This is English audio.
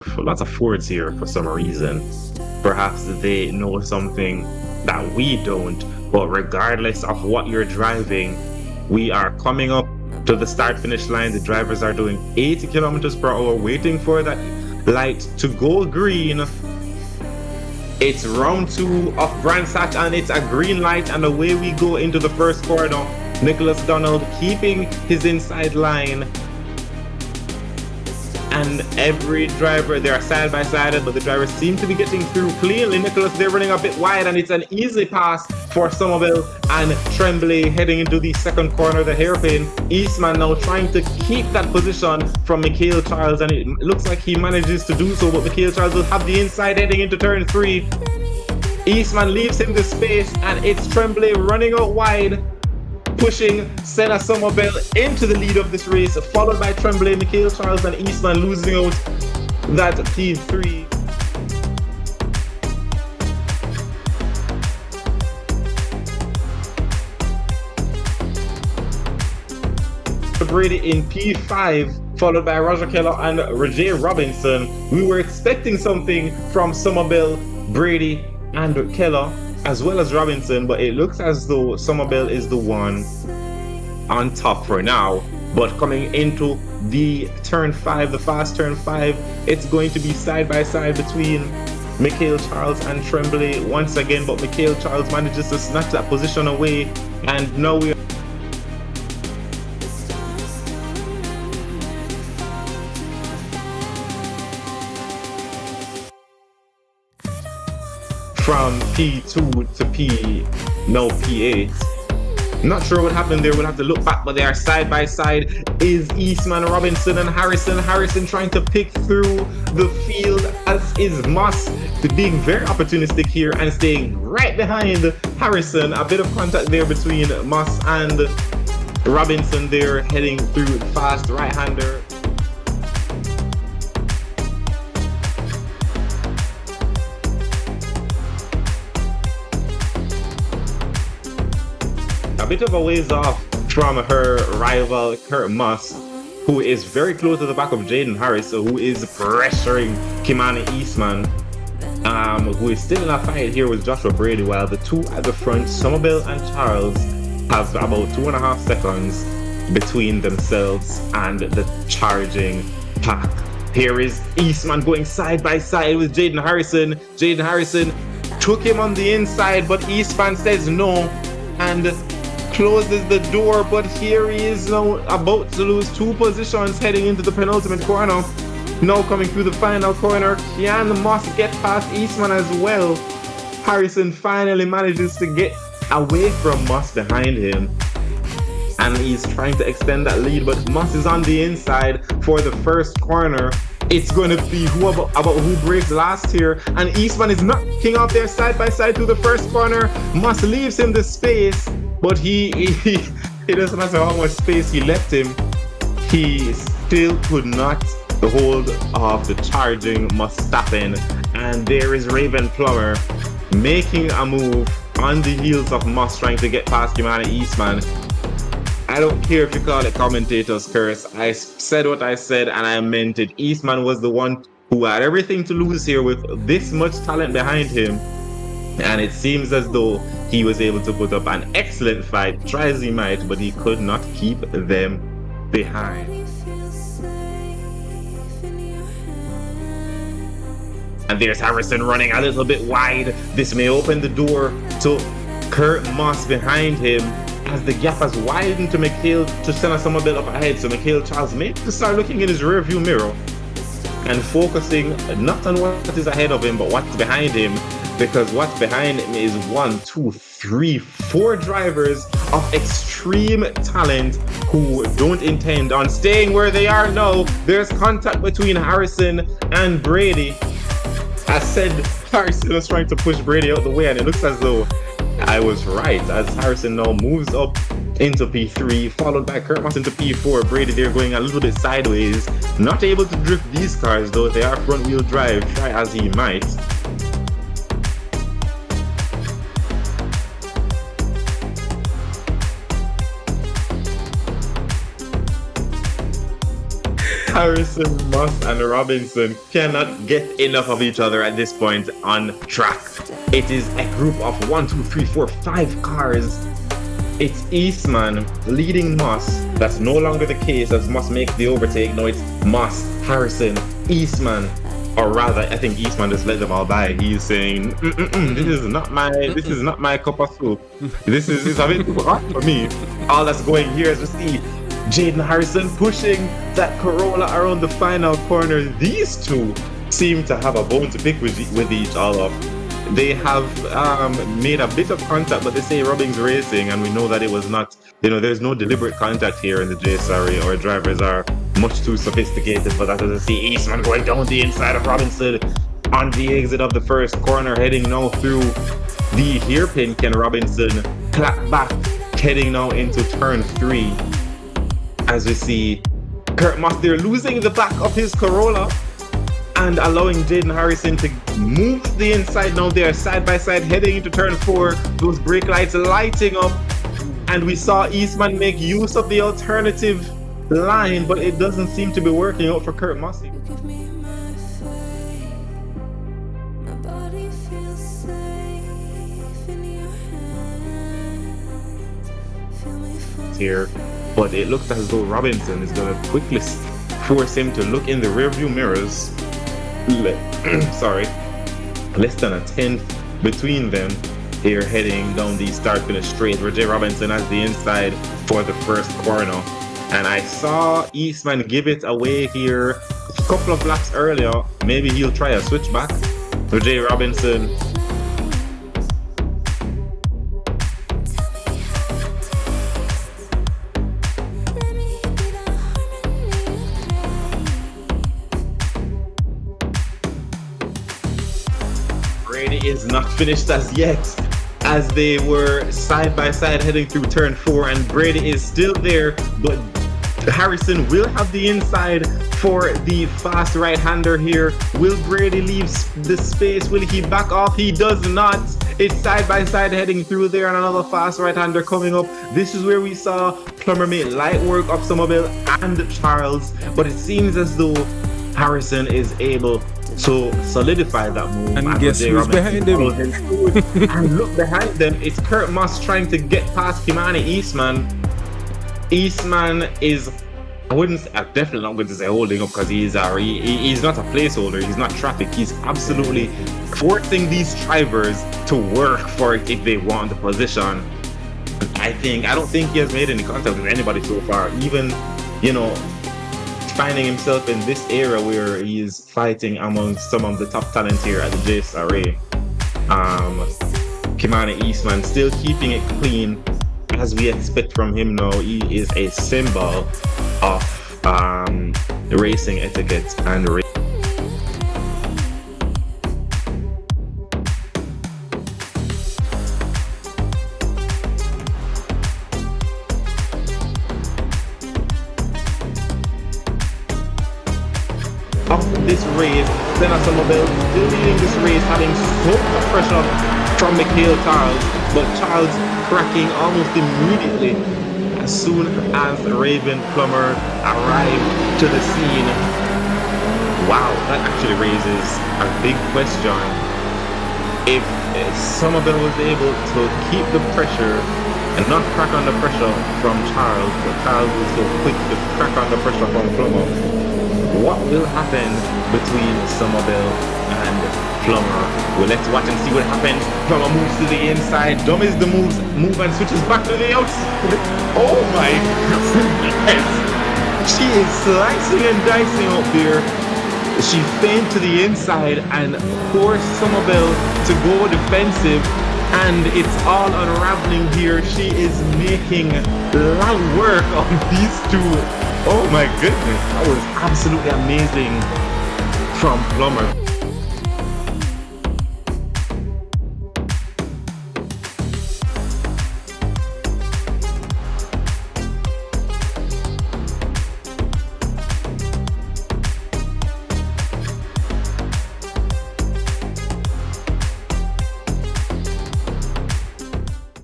lots of Fords here for some reason. Perhaps they know something that we don't. But regardless of what you're driving, we are coming up to the start finish line. The drivers are doing 80 kilometers per hour, waiting for that light to go green. It's round 2 of Brands Hatch and it's a green light, and away we go into the first corner. Nicholas Donald keeping his inside line. And every driver, they are side by side, but the drivers seem to be getting through cleanly. Nicholas, they're running a bit wide, and it's an easy pass for Somerville and Tremblay heading into the second corner, the hairpin. Eastman now trying to keep that position from Mikhail Charles, and it looks like he manages to do so, but Mikhail Charles will have the inside heading into turn 3. Eastman leaves him the space, and it's Tremblay running out wide, pushing Senna Somerville into the lead of this race, followed by Tremblay, Mikhail Charles, and Eastman losing out that P3. Brady in P5, followed by Roger Keller and Rajay Robinson. We were expecting something from Somerville, Brady, and Keller, as well as Robinson, but it looks as though Somerville is the one on top for now. But coming into the turn 5, the fast turn 5, it's going to be side by side between Mikhail Charles and Tremblay once again, but Mikhail Charles manages to snatch that position away, and now we are from P2 to P8. Not sure what happened there, we'll have to look back, but they are side by side. Is Eastman, Robinson, and Harrison. Harrison trying to pick through the field, as is Moss, being very opportunistic here and staying right behind Harrison. A bit of contact there between Moss and Robinson there, heading through fast right-hander. A bit of a ways off from her rival Kurt Moss, who is very close to the back of Jaden Harris, who is pressuring Kimani Eastman, who is still in a fight here with Joshua Brady, while the two at the front, Somerville and Charles, have about 2.5 seconds between themselves and the charging pack. Here is Eastman going side by side with Jaden Harrison. Jaden Harrison took him on the inside, but Eastman says no and closes the door. But here he is now about to lose 2 positions heading into the penultimate corner. Now coming through the final corner, can Moss get past Eastman as well? Harrison finally manages to get away from Moss behind him, and he's trying to extend that lead, but Moss is on the inside for the first corner. It's going to be about who breaks last here, and Eastman is knocking off there side by side through the first corner. Moss leaves him the space, but it doesn't matter how much space he left him, he still could not hold off the charging Mustappen. And there is Raven Plummer making a move on the heels of Moss trying to get past Kimani Eastman. I don't care if you call it commentator's curse. I said what I said and I meant it. Eastman was the one who had everything to lose here with this much talent behind him. And it seems as though he was able to put up an excellent fight, try as he might, but he could not keep them behind. And there's Harrison running a little bit wide. This may open the door to Kurt Moss behind him, as the gap has widened to Senna Somerville up ahead. So Mikhail Charles may have to start looking in his rearview mirror and focusing not on what is ahead of him, but what's behind him. Because what's behind him is 1, 2, 3, 4 drivers of extreme talent who don't intend on staying where they are now. There's contact between Harrison and Brady. As said, Harrison was trying to push Brady out the way, and it looks as though I was right, as Harrison now moves up into P3, followed by Kurt Moss into P4. Brady there going a little bit sideways, not able to drift these cars though they are front wheel drive, try as he might. Harrison, Moss, and Robinson cannot get enough of each other at this point on track. It is a group of 1, 2, 3, 4, 5 cars. It's Eastman leading Moss. That's no longer the case as Moss makes the overtake. No, it's Moss, Harrison, Eastman. Or rather, I think Eastman just let them all by. He's saying, "This is not my cup of soup. This is a bit too hot for me." All that's going here is to see Jaden Harrison pushing that Corolla around the final corner. These two seem to have a bone to pick with each other. They have made a bit of contact, but they say Rubbings Racing, and we know that it was not, there's no deliberate contact here in the JSRA. Our drivers are much too sophisticated for that. To see Eastman going down the inside of Robinson on the exit of the first corner, heading now through the hairpin. Can Robinson clap back, heading now into turn 3. As we see Kurt Moss there losing the back of his Corolla and allowing Jaden Harrison to move to the inside. Now they are side by side heading into turn 4. Those brake lights lighting up. And we saw Eastman make use of the alternative line, but it doesn't seem to be working out for Kurt Moss. Here, but it looks as though Robinson is going to quickly force him to look in the rearview mirrors. Sorry, less than a tenth between them. Here heading down the start finish straight, where Jay Robinson has the inside for the first corner. And I saw Eastman give it away here a couple of laps earlier. Maybe he'll try a switchback. So Jay Robinson. Brady is not finished as yet, as they were side by side heading through turn 4, and Brady is still there, but Harrison will have the inside for the fast right-hander here. Will Brady leave the space? Will he back off? He does not. It's side by side heading through there, and another fast right-hander coming up. This is where we saw Plummer make light work of Somerville and Charles, but it seems as though Harrison is able to solidify that move. And guess who's behind him? And look behind them, it's Kurt Moss trying to get past Kimani Eastman. Eastman is, I'm definitely not going to say holding up, because he's not a placeholder, he's not traffic. He's absolutely forcing these drivers to work for it if they want the position. I don't think he has made any contact with anybody so far, even, finding himself in this era where he is fighting among some of the top talent here at the JSRA. Kimani Eastman still keeping it clean, as we expect from him now. He is a symbol of racing etiquette and of this race. Senna Somerville still leading this race, having so much pressure from Mikhail Charles, but Charles cracking almost immediately as soon as Raven Plummer arrived to the scene. Wow, that actually raises a big question. If Somerville was able to keep the pressure and not crack under pressure from Charles, but Charles was so quick to crack under pressure from Plummer, what will happen between Somerville and Plummer? Well, let's watch and see what happens. Plummer moves to the inside, dummies the move and switches back to the outside. Oh my goodness! She is slicing and dicing up there. She feigned to the inside and forced Somerville to go defensive, and it's all unraveling here. She is making light work on these two. Oh my goodness, that was absolutely amazing from Plummer.